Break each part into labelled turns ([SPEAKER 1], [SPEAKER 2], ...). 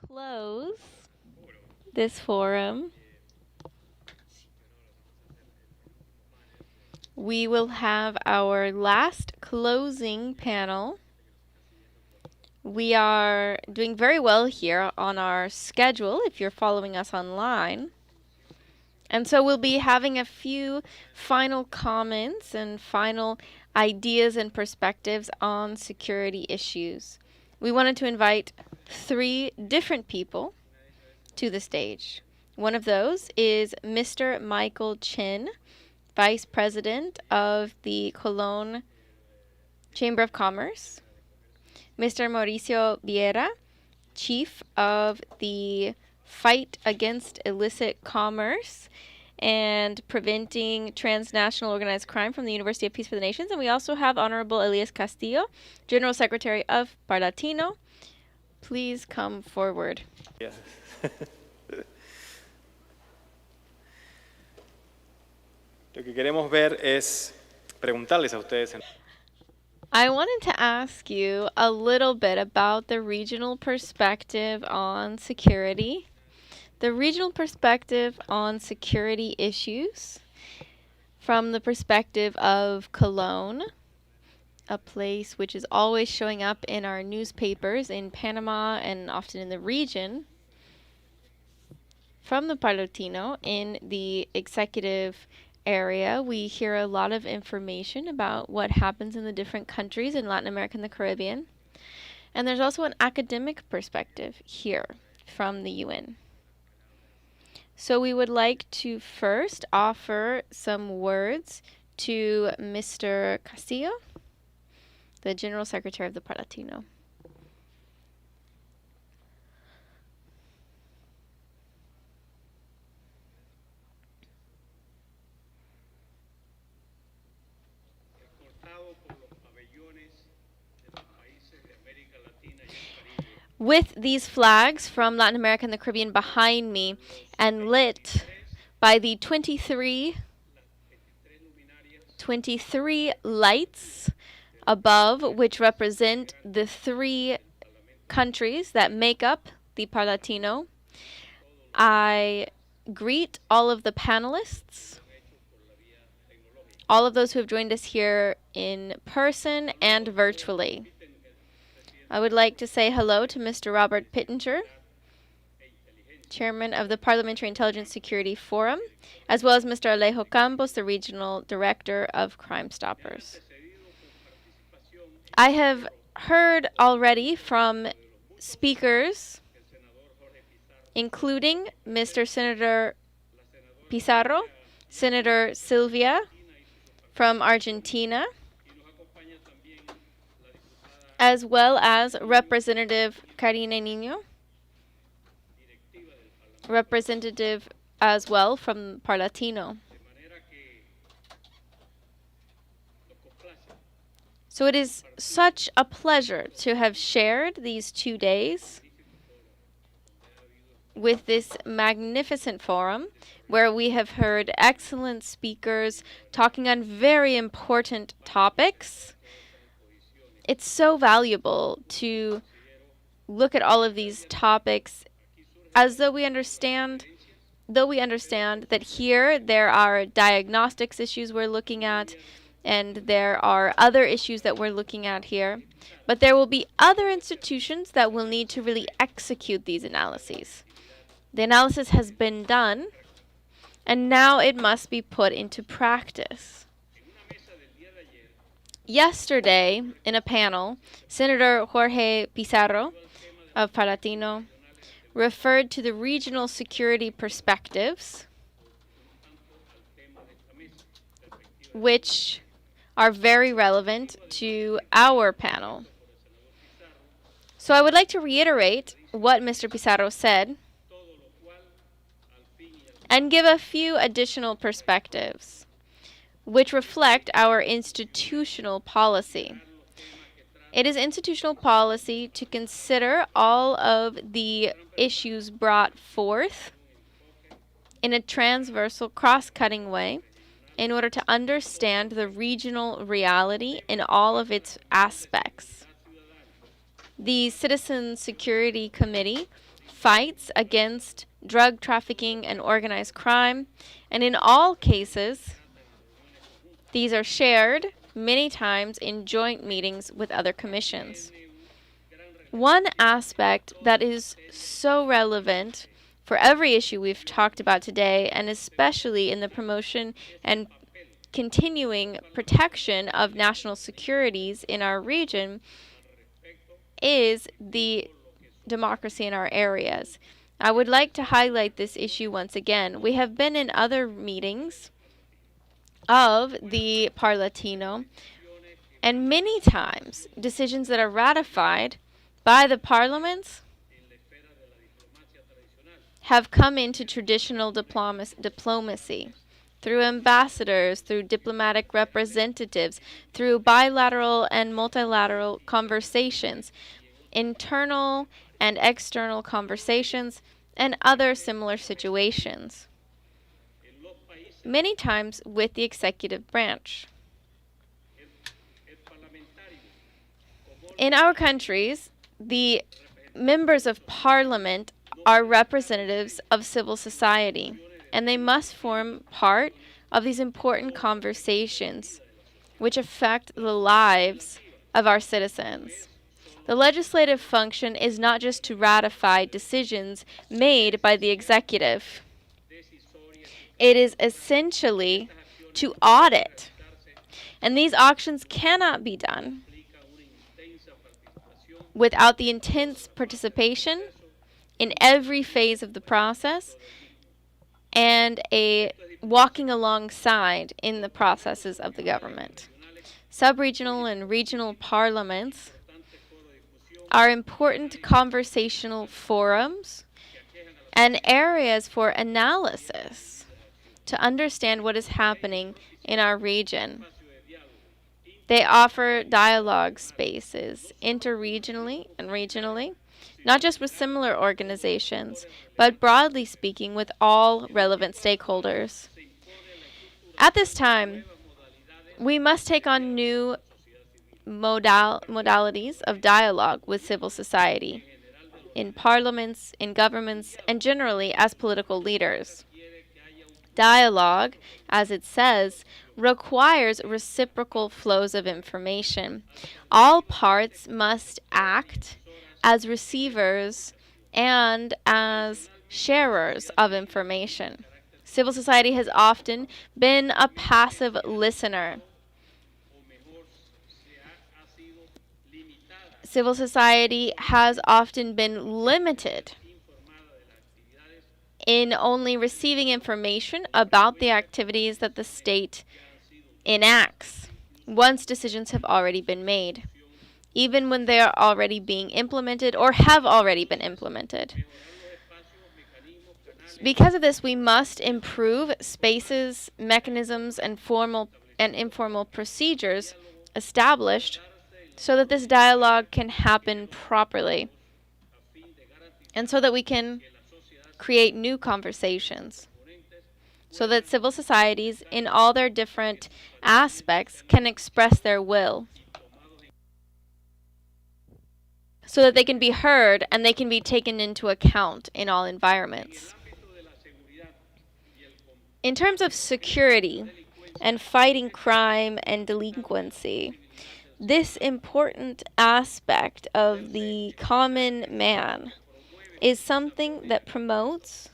[SPEAKER 1] close this forum, we will have our last closing panel. We are doing very well here on our schedule if you're following us online. And so we'll be having a few final comments and final ideas and perspectives on security issues. We wanted to invite 3 different people to the stage. One of those is Mr. Michael Chen, Vice President of the Cologne Chamber of Commerce. Mr. Mauricio Vieira, Chief of the Fight Against Illicit Commerce and Preventing Transnational Organized Crime from the University of Peace for the Nations. And we also have Honorable Elías Castillo, General Secretary of Parlatino. Please come forward.
[SPEAKER 2] Yes. Lo que queremos ver es preguntarles a ustedes.
[SPEAKER 1] I wanted to ask you a little bit about the regional perspective on security, the regional perspective on security issues from the perspective of Cologne, a place which is always showing up in our newspapers in Panama and often in the region, from the Parlatino in the executive area. We hear a lot of information about what happens in the different countries in Latin America and the Caribbean. And there's also an academic perspective here from the UN. So we would like to first offer some words to Mr. Castillo, the General Secretary of the Parlatino. With these flags from Latin America and the Caribbean behind me and lit by the 23 lights above, which represent the 3 countries that make up the Parlatino, I greet all of the panelists, all of those who have joined us here in person and virtually. I would like to say hello to Mr. Robert Pittenger, Chairman of the Parliamentary Intelligence Security Forum, as well as Mr. Alejo Campos, the Regional Director of Crime Stoppers. I have heard already from speakers, including Mr. Senator Pizarro, Senator Silvia from Argentina, as well as Representative Karina Niño, representative as well from Parlatino. So it is such a pleasure to have shared these 2 days with this magnificent forum where we have heard excellent speakers talking on very important topics. It's so valuable to look at all of these topics as though we understand that here there are diagnostics issues we're looking at, and there are other issues that we're looking at here. But there will be other institutions that will need to really execute these analyses. The analysis has been done, and now it must be put into practice. Yesterday, in a panel, Senator Jorge Pizarro of Parlatino referred to the regional security perspectives, which are very relevant to our panel. So I would like to reiterate what Mr. Pizarro said and give a few additional perspectives which reflect our institutional policy. It is institutional policy to consider all of the issues brought forth in a transversal, cross-cutting way in order to understand the regional reality in all of its aspects. The Citizen Security Committee fights against drug trafficking and organized crime, and in all cases, these are shared many times in joint meetings with other commissions. One aspect that is so relevant for every issue we've talked about today, and especially in the promotion and continuing protection of national securities in our region, is the democracy in our areas. I would like to highlight this issue once again. We have been in other meetings of the Parlatino, and many times decisions that are ratified by the parliaments have come into traditional diplomacy through ambassadors, through diplomatic representatives, through bilateral and multilateral conversations, internal and external conversations, and other similar situations, many times with the executive branch. In our countries, the members of parliament are representatives of civil society, and they must form part of these important conversations which affect the lives of our citizens. The legislative function is not just to ratify decisions made by the executive. It is essentially to audit. And these auctions cannot be done without the intense participation in every phase of the process and a walking alongside in the processes of the government. Sub-regional and regional parliaments are important conversational forums and areas for analysis to understand what is happening in our region. They offer dialogue spaces interregionally and regionally, not just with similar organizations, but broadly speaking with all relevant stakeholders. At this time, we must take on new modalities of dialogue with civil society, in parliaments, in governments, and generally as political leaders. Dialogue, as it says, requires reciprocal flows of information. All parts must act as receivers and as sharers of information. Civil society has often been a passive listener. Civil society has often been limited in only receiving information about the activities that the state enacts once decisions have already been made, even when they are already being implemented or have already been implemented. Because of this, we must improve spaces, mechanisms, and formal and informal procedures established so that this dialogue can happen properly and so that we can create new conversations, so that civil societies in all their different aspects can express their will, so that they can be heard and they can be taken into account in all environments. In terms of security and fighting crime and delinquency, this important aspect of the common man is something that promotes,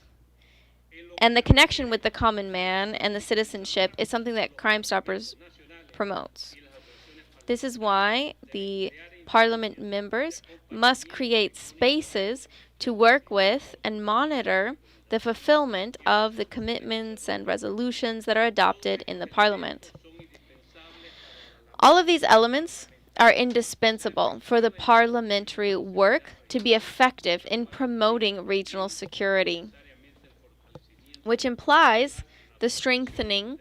[SPEAKER 1] and the connection with the common man and the citizenship is something that Crime Stoppers promotes. This is why the parliament members must create spaces to work with and monitor the fulfillment of the commitments and resolutions that are adopted in the parliament. All of these elements are indispensable for the parliamentary work to be effective in promoting regional security, which implies the strengthening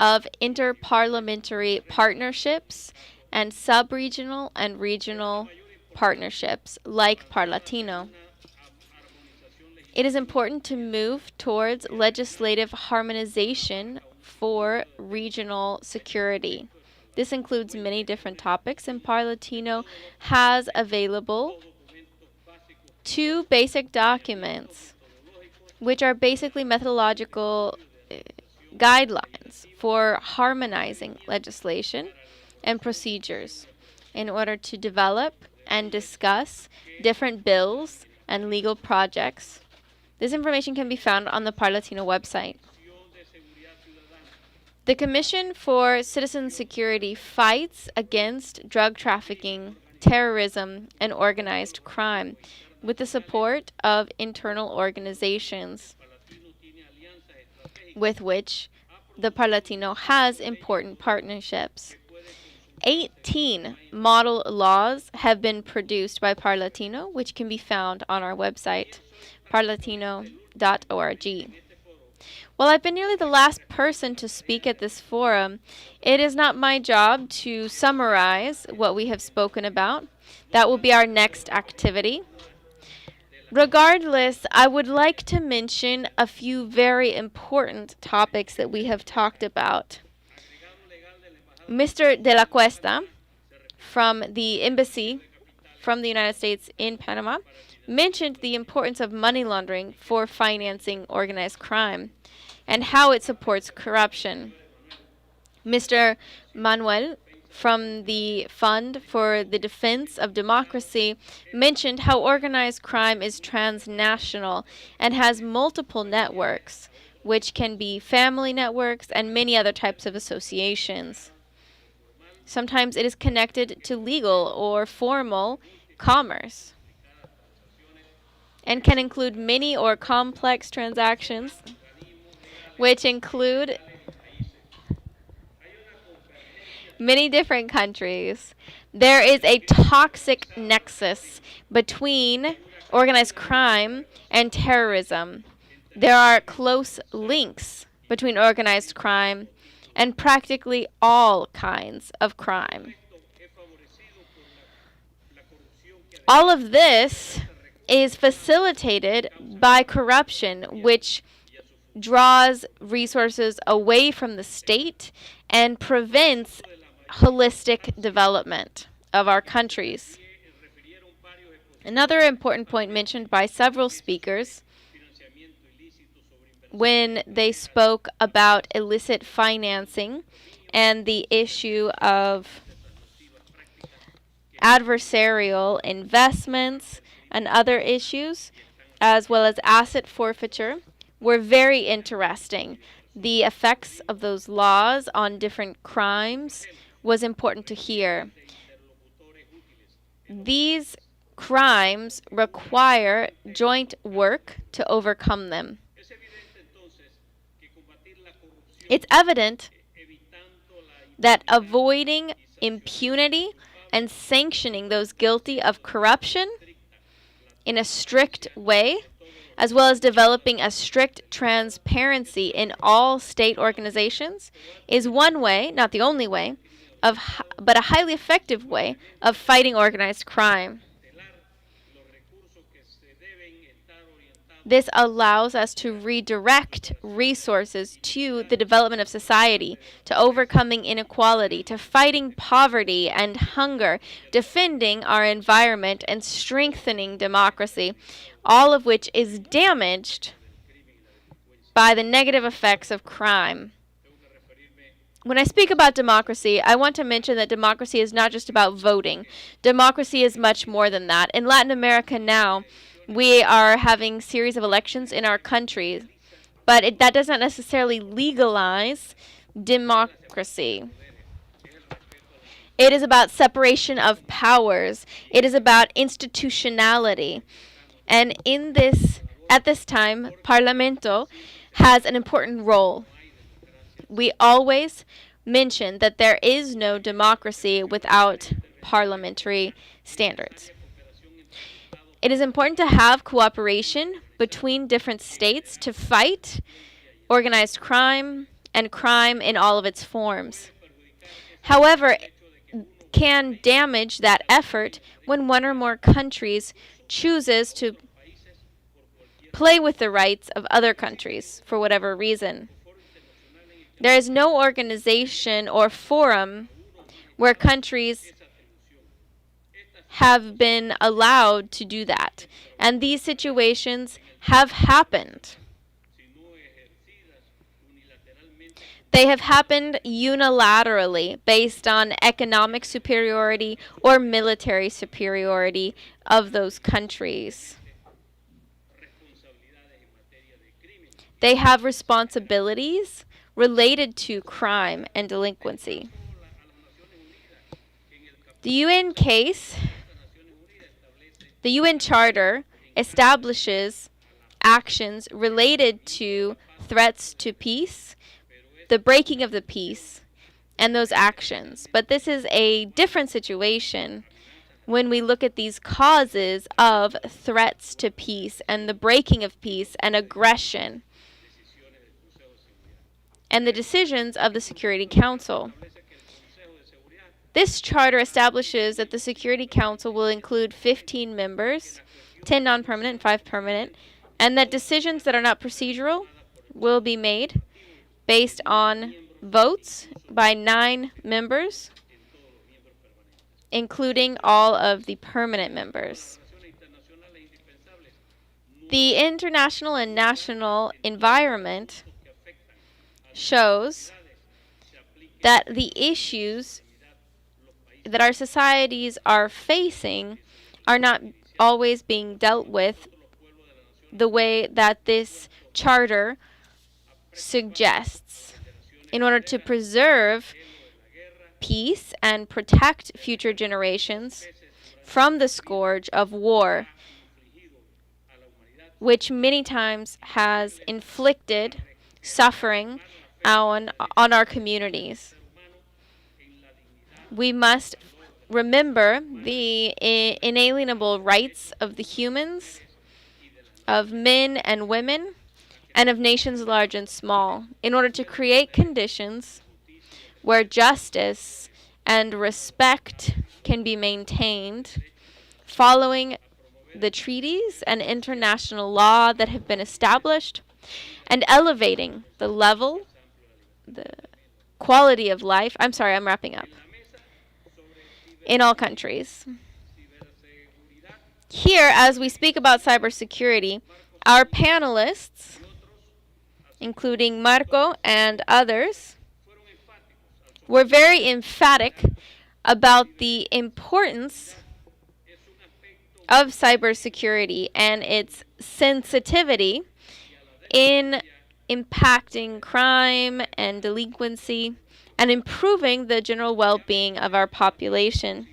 [SPEAKER 1] of interparliamentary partnerships and sub-regional and regional partnerships like Parlatino. It is important to move towards legislative harmonization for regional security. This includes many different topics, and Parlatino has available two basic documents, which are basically methodological guidelines for harmonizing legislation and procedures in order to develop and discuss different bills and legal projects. This information can be found on the Parlatino website. The Commission for Citizen Security fights against drug trafficking, terrorism, and organized crime with the support of internal organizations with which the Parlatino has important partnerships. 18 model laws have been produced by Parlatino, which can be found on our website, parlatino.org. While I've been nearly the last person to speak at this forum, it is not my job to summarize what we have spoken about. That will be our next activity. Regardless, I would like to mention a few very important topics that we have talked about. Mr. De La Cuesta, from the embassy from the United States in Panama, mentioned the importance of money laundering for financing organized crime and how it supports corruption. Mr. Manuel, from the Fund for the Defense of Democracy, mentioned how organized crime is transnational and has multiple networks, which can be family networks and many other types of associations. Sometimes it is connected to legal or formal commerce and can include many or complex transactions, which include many different countries. There is a toxic nexus between organized crime and terrorism. There are close links between organized crime and practically all kinds of crime. All of this is facilitated by corruption, which draws resources away from the state and prevents holistic development of our countries. Another important point mentioned by several speakers when they spoke about illicit financing and the issue of adversarial investments and other issues, as well as asset forfeiture, were very interesting. The effects of those laws on different crimes was important to hear. These crimes require joint work to overcome them. It's evident that avoiding impunity and sanctioning those guilty of corruption in a strict way, as well as developing a strict transparency in all state organizations, is one way, not the only way, but a highly effective way of fighting organized crime. This allows us to redirect resources to the development of society, to overcoming inequality, to fighting poverty and hunger, defending our environment, and strengthening democracy, all of which is damaged by the negative effects of crime. When I speak about democracy, I want to mention that democracy is not just about voting. Democracy is much more than that. In Latin America now, we are having a series of elections in our country, but that does not necessarily legalize democracy. It is about separation of powers. It is about institutionality. And at this time, Parlamento has an important role. We always mention that there is no democracy without parliamentary standards. It is important to have cooperation between different states to fight organized crime and crime in all of its forms. However, can damage that effort when one or more countries chooses to play with the rights of other countries for whatever reason. There is no organization or forum where countries have been allowed to do that. And these situations have happened. They have happened unilaterally based on economic superiority or military superiority of those countries. They have responsibilities related to crime and delinquency. The UN Charter establishes actions related to threats to peace, the breaking of the peace, and those actions. But this is a different situation when we look at these causes of threats to peace and the breaking of peace and aggression and the decisions of the Security Council. This charter establishes that the Security Council will include 15 members, 10 non-permanent and 5 permanent, and that decisions that are not procedural will be made based on votes by 9 members, including all of the permanent members. The international and national environment shows that the issues that our societies are facing are not always being dealt with the way that this charter suggests. In order to preserve peace and protect future generations from the scourge of war, which many times has inflicted suffering on our communities. We must remember the inalienable rights of the humans, of men and women, and of nations large and small, in order to create conditions where justice and respect can be maintained following the treaties and international law that have been established, and elevating the level, the quality of life. I'm wrapping up. In all countries. Here, as we speak about cybersecurity, our panelists, including Marco and others, were very emphatic about the importance of cybersecurity and its sensitivity in impacting crime and delinquency and improving the general well-being of our population.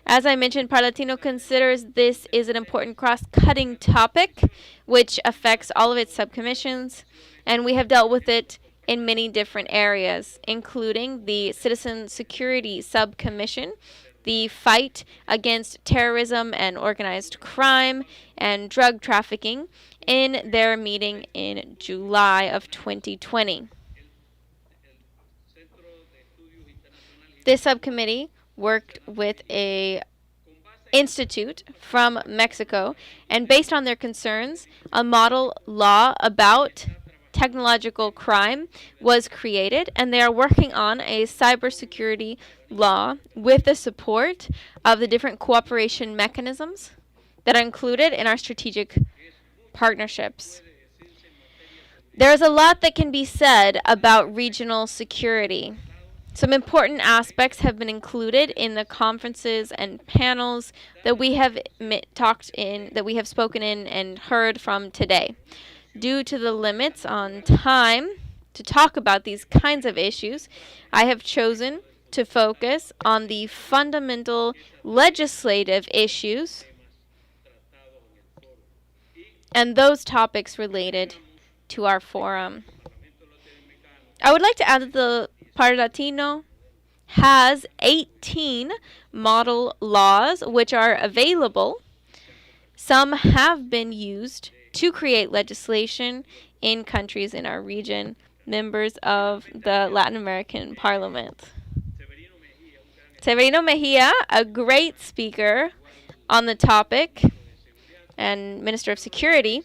[SPEAKER 1] As I mentioned, Parlatino considers this is an important cross-cutting topic which affects all of its subcommissions, and we have dealt with it in many different areas, including the Citizen Security Subcommission, the fight against terrorism and organized crime and drug trafficking in their meeting in July of 2020. This subcommittee worked with a institute from Mexico, and based on their concerns, a model law about technological crime was created, and they are working on a cybersecurity law with the support of the different cooperation mechanisms that are included in our strategic partnerships. There's a lot that can be said about regional security. Some important aspects have been included in the conferences and panels that we have spoken in and heard from today. Due to the limits on time to talk about these kinds of issues, I have chosen to focus on the fundamental legislative issues and those topics related to our forum. I would like to add that the Parlatino has 18 model laws which are available. Some have been used to create legislation in countries in our region, members of the Latin American Parliament. Severino Mejia, a great speaker on the topic and Minister of Security,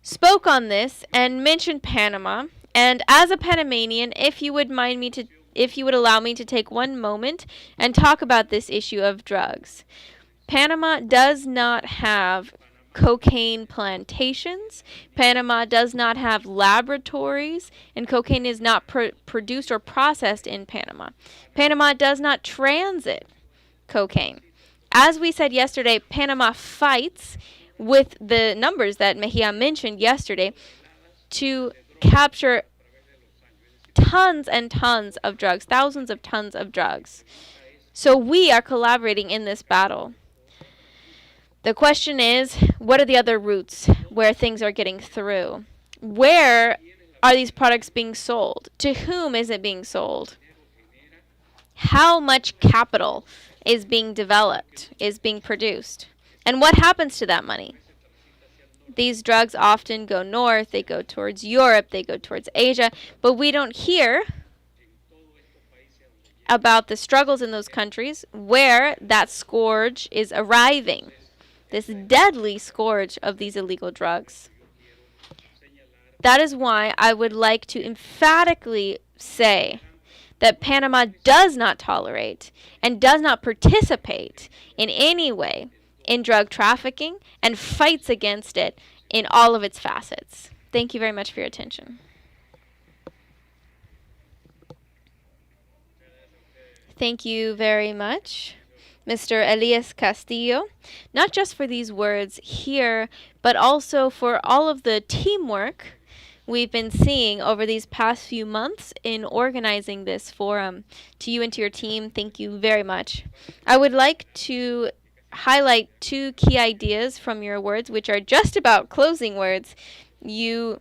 [SPEAKER 1] spoke on this and mentioned Panama. And as a Panamanian, if you would allow me to take one moment and talk about this issue of drugs. Panama does not have cocaine plantations. Panama does not have laboratories, and cocaine is not produced or processed in Panama. Panama does not transit cocaine. As we said yesterday, Panama fights with the numbers that Mejia mentioned yesterday to capture tons and tons of drugs, thousands of tons of drugs. So we are collaborating in this battle. The question is, what are the other routes where things are getting through? Where are these products being sold? To whom is it being sold? How much capital is being developed, is being produced? And what happens to that money? These drugs often go north, they go towards Europe, they go towards Asia, but we don't hear about the struggles in those countries where that scourge is arriving. This deadly scourge of these illegal drugs. That is why I would like to emphatically say that Panama does not tolerate and does not participate in any way in drug trafficking and fights against it in all of its facets. Thank you very much for your attention. Thank you very much, Mr. Elías Castillo, not just for these words here, but also for all of the teamwork we've been seeing over these past few months in organizing this forum. To you and to your team, thank you very much. I would like to highlight two key ideas from your words, which are just about closing words. You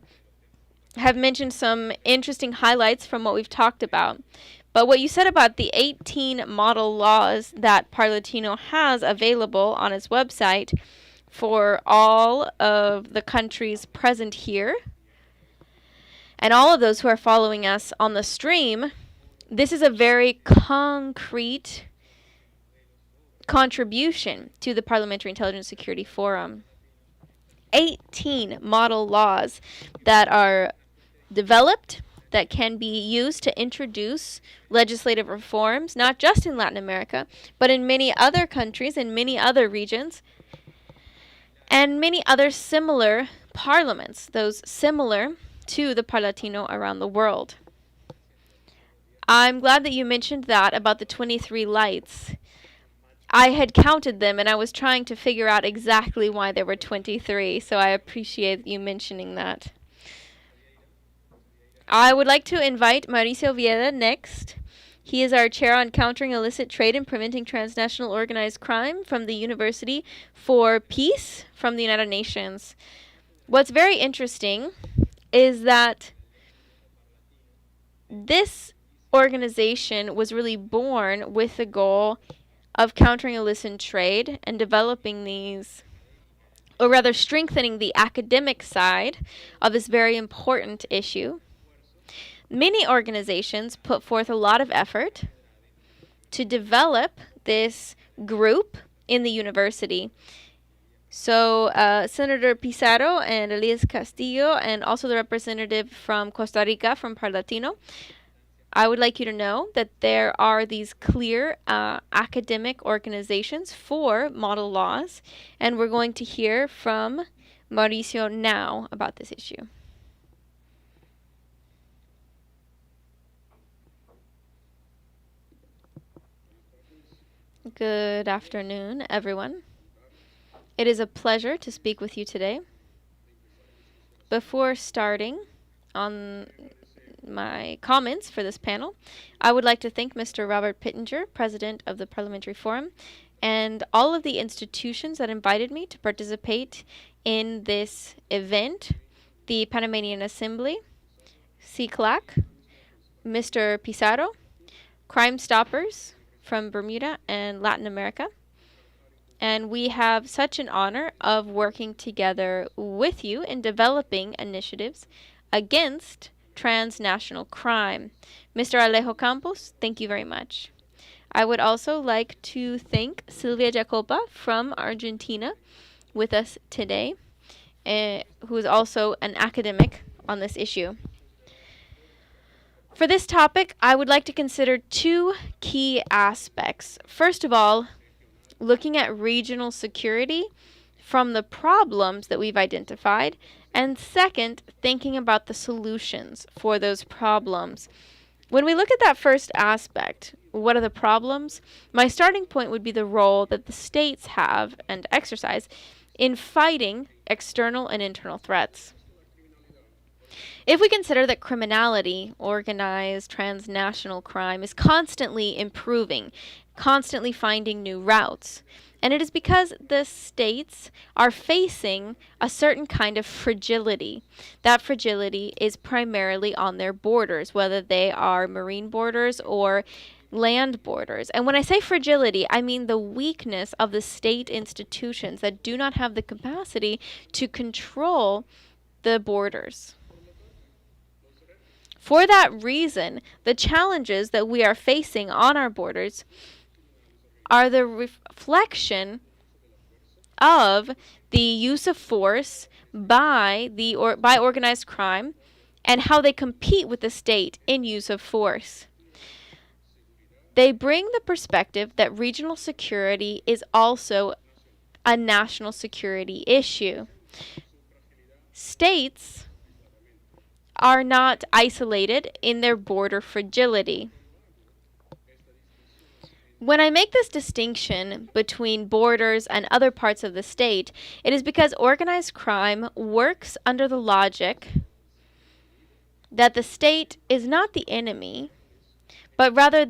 [SPEAKER 1] have mentioned some interesting highlights from what we've talked about. But what you said about the 18 model laws that Parlatino has available on its website for all of the countries present here, and all of those who are following us on the stream, this is a very concrete contribution to the Parliamentary Intelligence Security Forum. 18 model laws that are developed that can be used to introduce legislative reforms, not just in Latin America, but in many other countries, in many other regions, and many other similar parliaments, those similar to the Parlatino around the world. I'm glad that you mentioned that about the 23 lights. I had counted them and I was trying to figure out exactly why there were 23, so I appreciate you mentioning that. I would like to invite Mauricio Vieira next. He is our chair on countering illicit trade and preventing transnational organized crime from the University for Peace from the United Nations. What's very interesting is that this organization was really born with the goal of countering illicit trade and developing these, or rather strengthening the academic side of this very important issue. Many organizations put forth a lot of effort to develop this group in the university. So Senator Pizarro and Elías Castillo, and also the representative from Costa Rica, from Parlatino, I would like you to know that there are these clear academic organizations for model laws, and we're going to hear from Mauricio now about this issue. Good afternoon, everyone. It is a pleasure to speak with you today. Before starting on my comments for this panel, I would like to thank Mr. Robert Pittenger, President of the Parliamentary Forum, and all of the institutions that invited me to participate in this event, the Panamanian Assembly, CCLAC, Mr. Pizarro, Crime Stoppers from Bermuda and Latin America. And we have such an honor of working together with you in developing initiatives against transnational crime. Mr. Alejo Campos, thank you very much. I would also like to thank Silvia Jacopa from Argentina with us today, who is also an academic on this issue. For this topic, I would like to consider two key aspects. First of all, looking at regional security from the problems that we've identified, and second, thinking about the solutions for those problems. When we look at that first aspect, what are the problems? My starting point would be the role that the states have and exercise in fighting external and internal threats. If we consider that criminality, organized transnational crime, is constantly improving, constantly finding new routes, and it is because the states are facing a certain kind of fragility. That fragility is primarily on their borders, whether they are marine borders or land borders. And when I say fragility, I mean the weakness of the state institutions that do not have the capacity to control the borders. For that reason, the challenges that we are facing on our borders are the reflection of the use of force by organized crime and how they compete with the state in use of force. They bring the perspective that regional security is also a national security issue. States are not isolated in their border fragility. When I make this distinction between borders and other parts of the state, it is because organized crime works under the logic that the state is not the enemy, but rather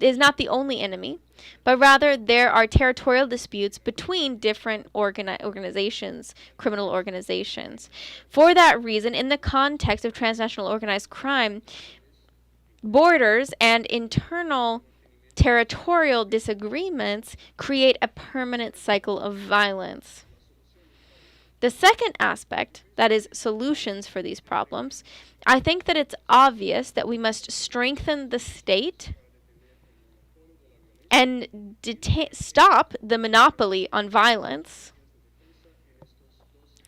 [SPEAKER 1] is not the only enemy, but rather there are territorial disputes between different organizations, criminal organizations. For that reason, in the context of transnational organized crime, borders and internal territorial disagreements create a permanent cycle of violence. The second aspect, that is solutions for these problems, I think that it's obvious that we must strengthen the state and stop the monopoly on violence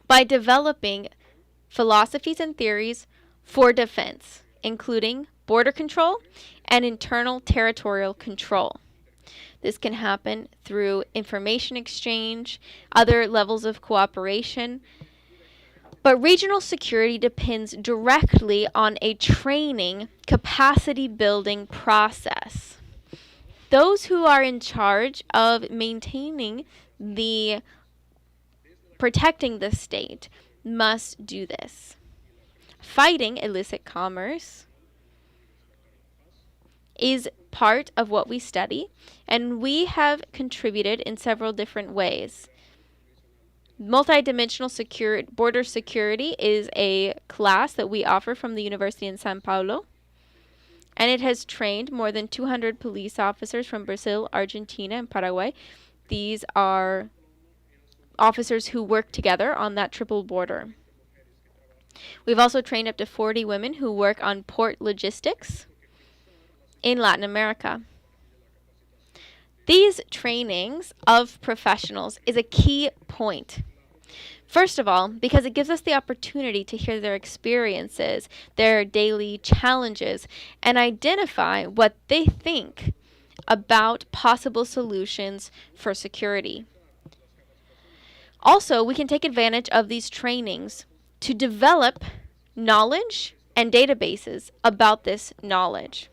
[SPEAKER 1] by developing philosophies and theories for defense, including border control and internal territorial control. This can happen through information exchange, other levels of cooperation. But regional security depends directly on a training, capacity building process. Those who are in charge of protecting the state must do this. Fighting illicit commerce is part of what we study, and we have contributed in several different ways. Multidimensional border security is a class that we offer from the University in São Paulo, and it has trained more than 200 police officers from Brazil, Argentina, and Paraguay. These are officers who work together on that triple border. We've also trained up to 40 women who work on port logistics in Latin America. These trainings of professionals is a key point. First of all, because it gives us the opportunity to hear their experiences, their daily challenges, and identify what they think about possible solutions for security. Also, we can take advantage of these trainings to develop knowledge and databases about this knowledge.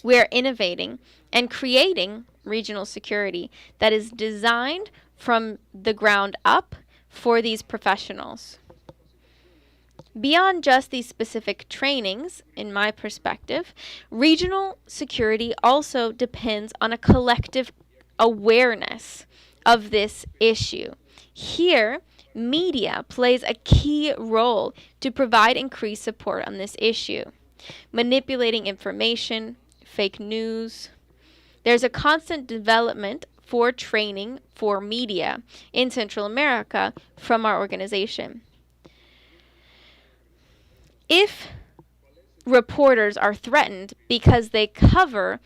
[SPEAKER 1] We are innovating and creating regional security that is designed from the ground up for these professionals. Beyond just these specific trainings, in my perspective, regional security also depends on a collective awareness of this issue. Here, media plays a key role to provide increased support on this issue. Manipulating information, fake news. There's a constant development for training for media in Central America from our organization. If reporters are threatened because they cover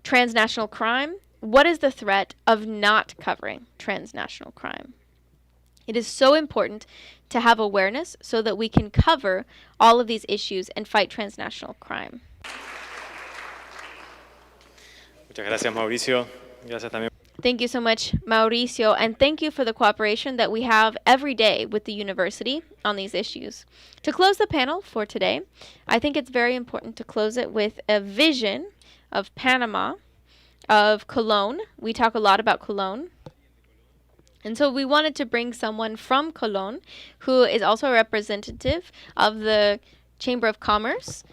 [SPEAKER 1] transnational crime, what is the threat of not covering transnational crime? It is so important to have awareness so that we can cover all of these issues and fight transnational crime.
[SPEAKER 2] Muchas gracias, Mauricio. Gracias también.
[SPEAKER 1] Thank you so much, Mauricio, and thank you for the cooperation that we have every day with the university on these issues. To close the panel for today, I think it's very important to close it with a vision of Panama, of Cologne. We talk a lot about Cologne. And so we wanted to bring someone from Cologne who is also a representative of the Chamber of Commerce,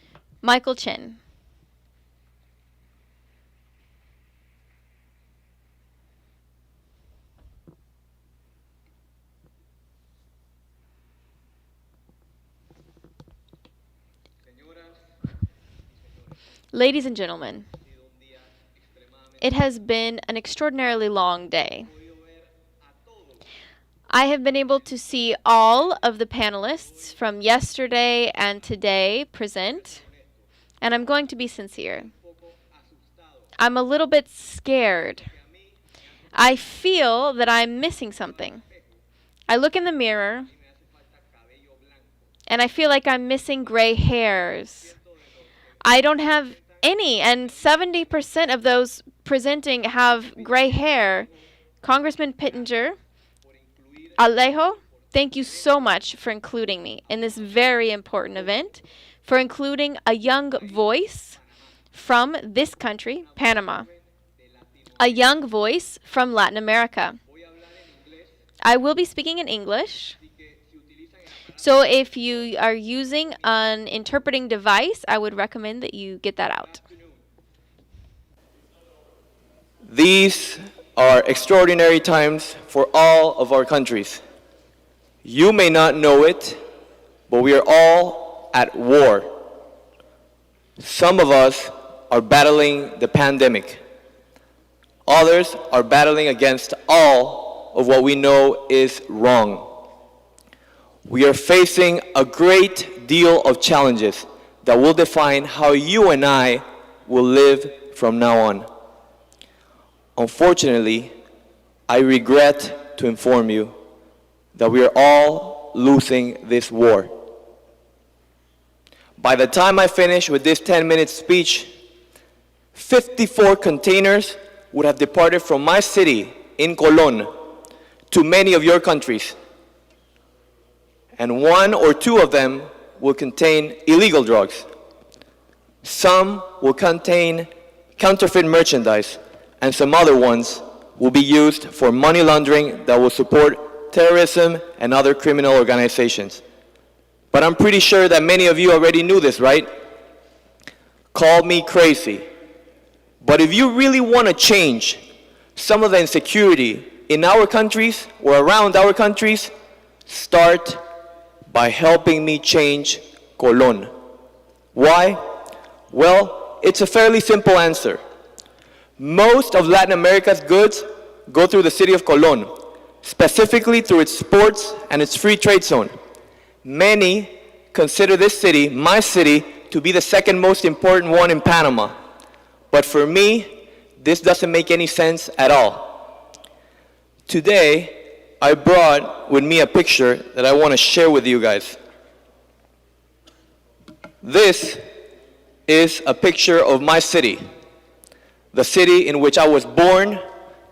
[SPEAKER 1] Michael Chen. Ladies and gentlemen, it has been an extraordinarily long day. I have been able to see all of the panelists from yesterday and today present, and I'm going to be sincere. I'm a little bit scared. I feel that I'm missing something. I look in the mirror, and I feel like I'm missing gray hairs. I don't have any, and 70% of those presenting have gray hair. Congressman Pittenger, Alejo, thank you so much for including me in this very important event, for including a young voice from this country, Panama, a young voice from Latin America. I will be speaking in English. So if you are using an interpreting device, I would recommend that you get that out.
[SPEAKER 3] These are extraordinary times for all of our countries. You may not know it, but we are all at war. Some of us are battling the pandemic. Others are battling against all of what we know is wrong. We are facing a great deal of challenges that will define how you and I will live from now on. Unfortunately, I regret to inform you that we are all losing this war. By the time I finish with this 10-minute speech, 54 containers would have departed from my city in Colón to many of your countries. And one or two of them will contain illegal drugs. Some will contain counterfeit merchandise, and some other ones will be used for money laundering that will support terrorism and other criminal organizations. But I'm pretty sure that many of you already knew this, right? Call me crazy. But if you really want to change some of the insecurity in our countries or around our countries, start by helping me change Colón. Why? Well, it's a fairly simple answer. Most of Latin America's goods go through the city of Colón, specifically through its ports and its free trade zone. Many consider this city, my city, to be the second most important one in Panama. But for me, this doesn't make any sense at all. Today, I brought with me a picture that I want to share with you guys. This is a picture of my city, the city in which I was born,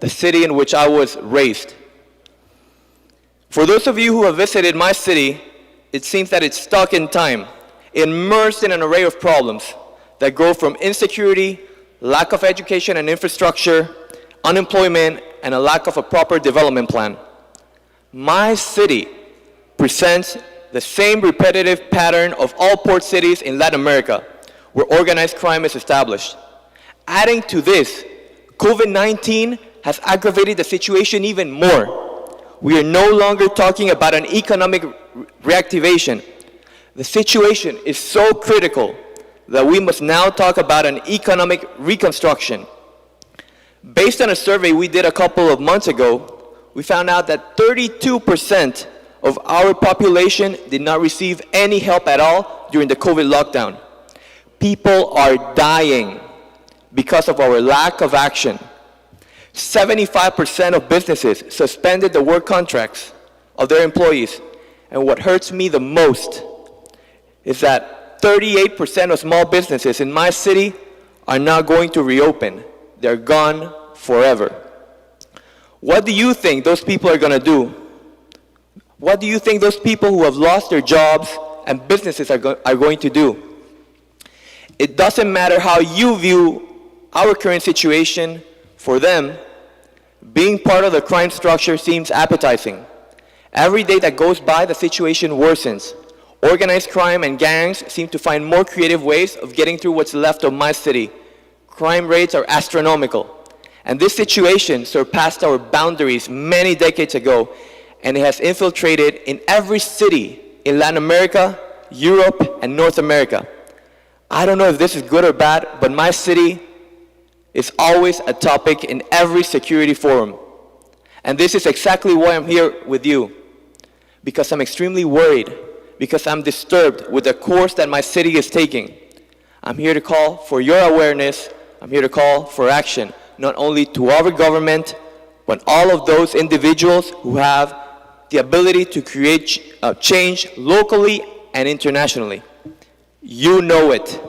[SPEAKER 3] the city in which I was raised. For those of you who have visited my city, it seems that it's stuck in time, immersed in an array of problems that go from insecurity, lack of education and infrastructure, unemployment, and a lack of a proper development plan. My city presents the same repetitive pattern of all port cities in Latin America, where organized crime is established. Adding to this, COVID-19 has aggravated the situation even more. We are no longer talking about an economic reactivation. The situation is so critical that we must now talk about an economic reconstruction. Based on a survey we did a couple of months ago, we found out that 32% of our population did not receive any help at all during the COVID lockdown. People are dying because of our lack of action. 75% of businesses suspended the work contracts of their employees. And what hurts me the most is that 38% of small businesses in my city are not going to reopen they're gone forever. What do you think those people are going to do? What do you think those people who have lost their jobs and businesses are going to do? It doesn't matter how you view our current situation. For them, being part of the crime structure seems appetizing. Every day that goes by, the situation worsens. Organized crime and gangs seem to find more creative ways of getting through what's left of my city. Crime rates are astronomical. And this situation surpassed our boundaries many decades ago, and it has infiltrated in every city in Latin America, Europe, and North America. I don't know if this is good or bad, but my city is always a topic in every security forum. And this is exactly why I'm here with you. Because I'm extremely worried, because I'm disturbed with the course that my city is taking. I'm here to call for your awareness. I'm here to call for action, not only to our government, but all of those individuals who have the ability to create change locally and internationally. You know it.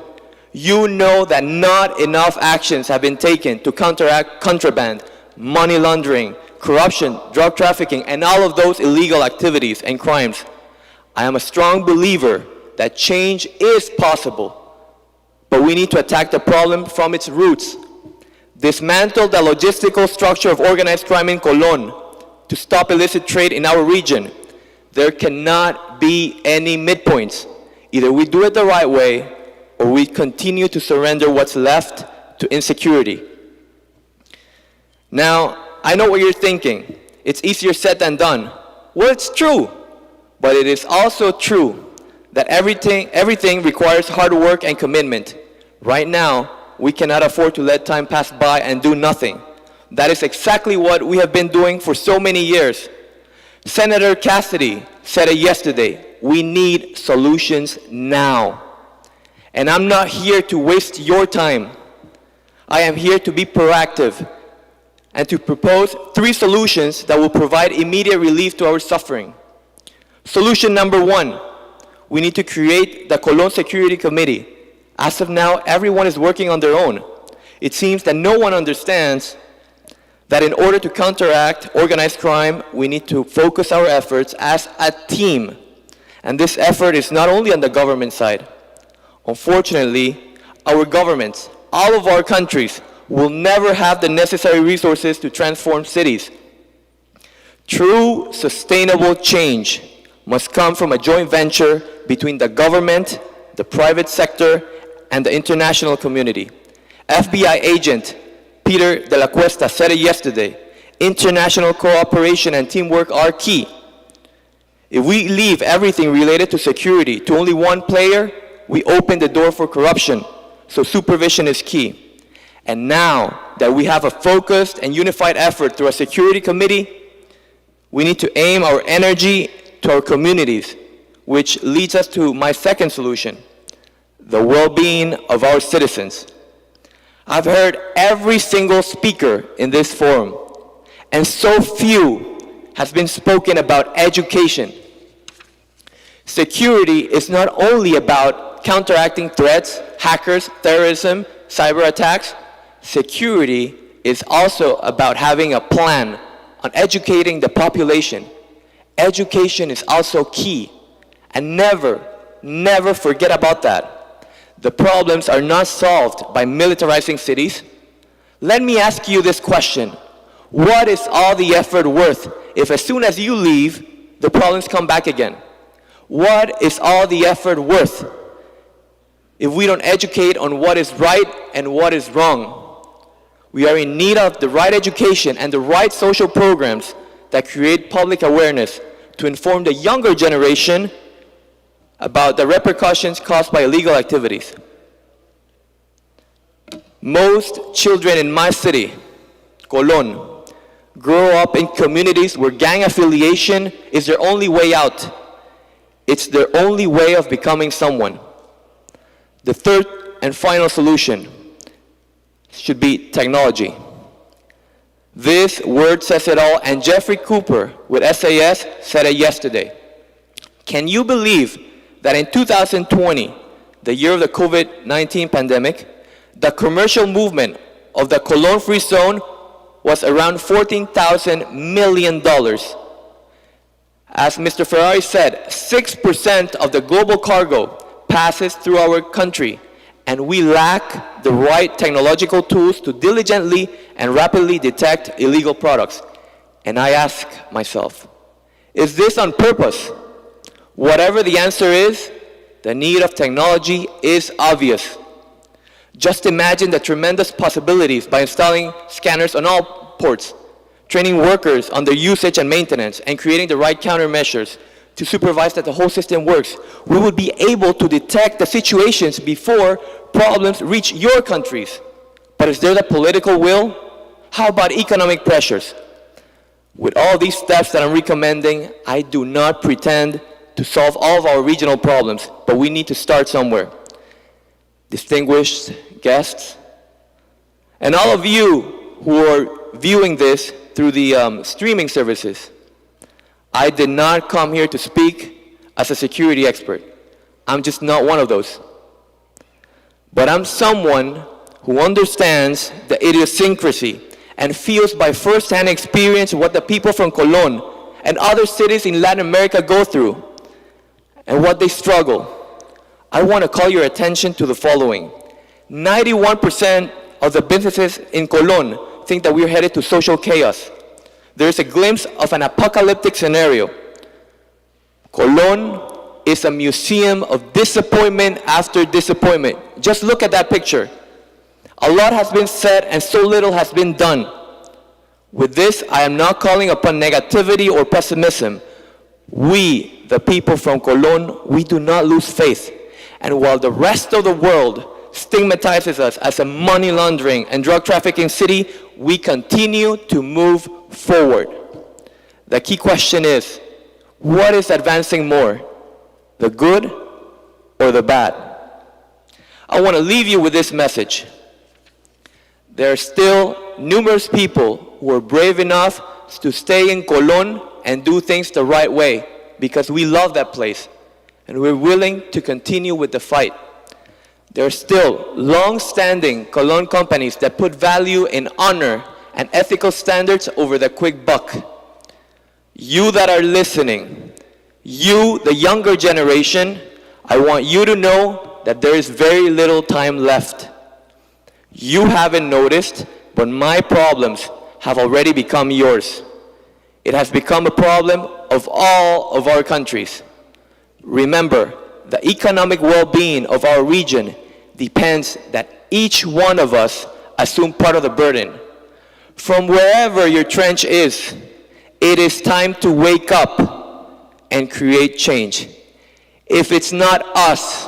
[SPEAKER 3] You know that not enough actions have been taken to counteract contraband, money laundering, corruption, drug trafficking, and all of those illegal activities and crimes. I am a strong believer that change is possible, but we need to attack the problem from its roots. Dismantle the logistical structure of organized crime in Colón to stop illicit trade in our region. There cannot be any midpoints. Either we do it the right way, or we continue to surrender what's left to insecurity. Now, I know what you're thinking. It's easier said than done. Well, it's true, but it is also true that everything requires hard work and commitment. Right now, we cannot afford to let time pass by and do nothing. That is exactly what we have been doing for so many years. Senator Cassidy said it yesterday. We need solutions now. And I'm not here to waste your time. I am here to be proactive and to propose 3 solutions that will provide immediate relief to our suffering. Solution number 1, we need to create the Colón Security Committee. As of now, everyone is working on their own. It seems that no one understands that in order to counteract organized crime, we need to focus our efforts as a team. And this effort is not only on the government side. Unfortunately, our governments, all of our countries, will never have the necessary resources to transform cities. True sustainable change must come from a joint venture between the government, the private sector, and the international community. FBI agent Peter de la Cuesta said it yesterday. International cooperation and teamwork are key. If we leave everything related to security to only one player, we open the door for corruption. So supervision is key. And now that we have a focused and unified effort through a security committee, we need to aim our energy to our communities, which leads us to my second solution, the well-being of our citizens. I've heard every single speaker in this forum, and so few has been spoken about education. Security is not only about counteracting threats, hackers, terrorism, cyber attacks. Security is also about having a plan on educating the population. Education is also key, and never forget about that. The problems are not solved by militarizing cities. Let me ask you this question. What is all the effort worth if as soon as you leave, the problems come back again? What is all the effort worth if we don't educate on what is right and what is wrong? We are in need of the right education and the right social programs that create public awareness to inform the younger generation about the repercussions caused by illegal activities. Most children in my city, Colón, grow up in communities where gang affiliation is their only way out. It's their only way of becoming someone. The third and final solution should be technology. This word says it all, and Jeffrey Cooper with SAS said it yesterday. Can you believe that in 2020, the year of the COVID-19 pandemic, the commercial movement of the Colón Free Zone was around $14,000 million. As Mr. Ferrari said, 6% of the global cargo passes through our country, and we lack the right technological tools to diligently and rapidly detect illegal products. And I ask myself, is this on purpose? Whatever the answer is, the need of technology is obvious. Just imagine the tremendous possibilities by installing scanners on all ports, training workers on their usage and maintenance, and creating the right countermeasures to supervise that the whole system works. We would be able to detect the situations before problems reach your countries. But is there the political will? How about economic pressures? With all these steps that I'm recommending, I do not pretend to solve all of our regional problems, but we need to start somewhere. Distinguished guests, and all of you who are viewing this through the streaming services, I did not come here to speak as a security expert. I'm just not one of those. But I'm someone who understands the idiosyncrasy and feels by first-hand experience what the people from Colón and other cities in Latin America go through and what they struggle. I want to call your attention to the following. 91% of the businesses in Colón think that we're headed to social chaos. There's a glimpse of an apocalyptic scenario. Colón is a museum of disappointment after disappointment. Just look at that picture. A lot has been said and so little has been done. With this, I am not calling upon negativity or pessimism. We, the people from Colón, we do not lose faith. And while the rest of the world stigmatizes us as a money laundering and drug trafficking city, we continue to move forward. The key question is, what is advancing more, the good or the bad? I want to leave you with this message. There are still numerous people who are brave enough to stay in Colón and do things the right way because we love that place and we're willing to continue with the fight. There are still long-standing Colón companies that put value in honor and ethical standards over the quick buck. You that are listening, you, the younger generation, I want you to know that there is very little time left. You haven't noticed, but my problems have already become yours. It has become a problem of all of our countries. Remember, the economic well-being of our region depends that each one of us assume part of the burden. From wherever your trench is, it is time to wake up and create change. If it's not us,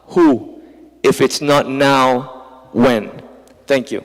[SPEAKER 3] who? If it's not now, when? Thank you.